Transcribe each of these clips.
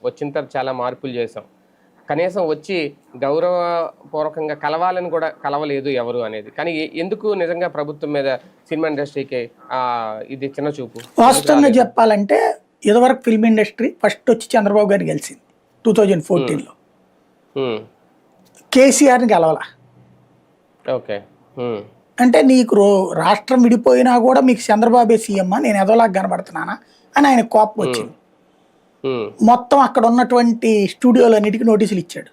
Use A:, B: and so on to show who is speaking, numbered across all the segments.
A: వచ్చిన తర్వాత చాలా మార్పులు చేసాం. కనీసం వచ్చి గౌరవపూర్వకంగా కలవాలని కూడా కలవలేదు ఎవరు అనేది. కానీ ఎందుకు నిజంగా ప్రభుత్వం మీద సినిమా ఇండస్ట్రీకి ఇది చిన్న చూపు?
B: వాస్తవంగా చెప్పాలంటే ఇదివరకు ఫిల్మ్ ఇండస్ట్రీ ఫస్ట్ వచ్చి చంద్రబాబు గారిని గెలిచింది 2014లో. కేసీఆర్ని గెలవాల.
A: ఓకే.
B: అంటే నీకు రాష్ట్రం విడిపోయినా కూడా మీకు చంద్రబాబే సీఎం, నేను ఎదోలాగా కనబడుతున్నానా అని ఆయన కోపం వచ్చింది. మొత్తం అక్కడ ఉన్నటువంటి స్టూడియోలన్నిటికీ నోటీసులు ఇచ్చాడు.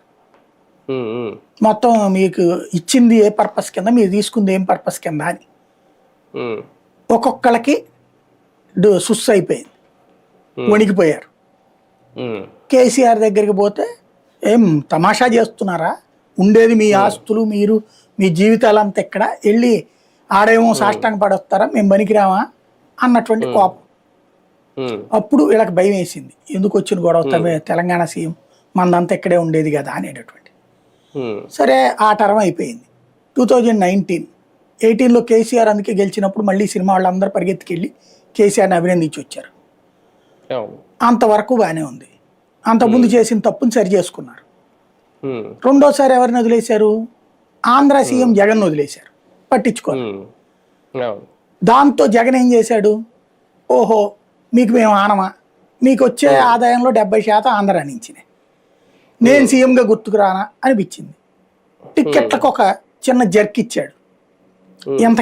B: మొత్తం మీకు ఇచ్చింది ఏ పర్పస్ కింద, మీరు తీసుకుంది ఏం పర్పస్ కింద అని ఒక్కొక్కళ్ళకి సుస్ అయిపోయింది, వణికిపోయారు. కేసీఆర్ దగ్గరికి పోతే ఏం తమాషా చేస్తున్నారా, ఉండేది మీ ఆస్తులు, మీరు మీ జీవితాలంతా ఎక్కడ వెళ్ళి ఆడేమో సాష్టాంగ పడొస్తారా, మేము పనికిరామా అన్నటువంటి కోపం. అప్పుడు వీళ్ళకి భయం వేసింది, ఎందుకు వచ్చిన గొడవ, తెలంగాణ సీఎం మనదంతా ఇక్కడే ఉండేది కదా అనేటటువంటి. సరే ఆ టర్మ్ అయిపోయింది. 2018లో కేసీఆర్ అందుకే గెలిచినప్పుడు మళ్ళీ సినిమా వాళ్ళందరూ పరిగెత్తుకెళ్ళి కేసీఆర్ని అభినందించి వచ్చారు. అంతవరకు బాగానే ఉంది. అంతకుముందు చేసిన తప్పుని సరి చేసుకున్నారు. రెండోసారి ఎవరిని వదిలేశారు? ఆంధ్ర సీఎం జగన్ వదిలేశారు, పట్టించుకోవాలి. దాంతో జగన్ ఏం చేశాడు, ఓహో మీకు మేము ఆనమా, మీకు వచ్చే ఆదాయంలో 70% ఆంధ్ర నుంచినే, నేను సీఎంగా గుర్తుకురానా అనిపించింది. టిక్కెట్లకు ఒక చిన్న జర్క్ ఇచ్చాడు. ఎంత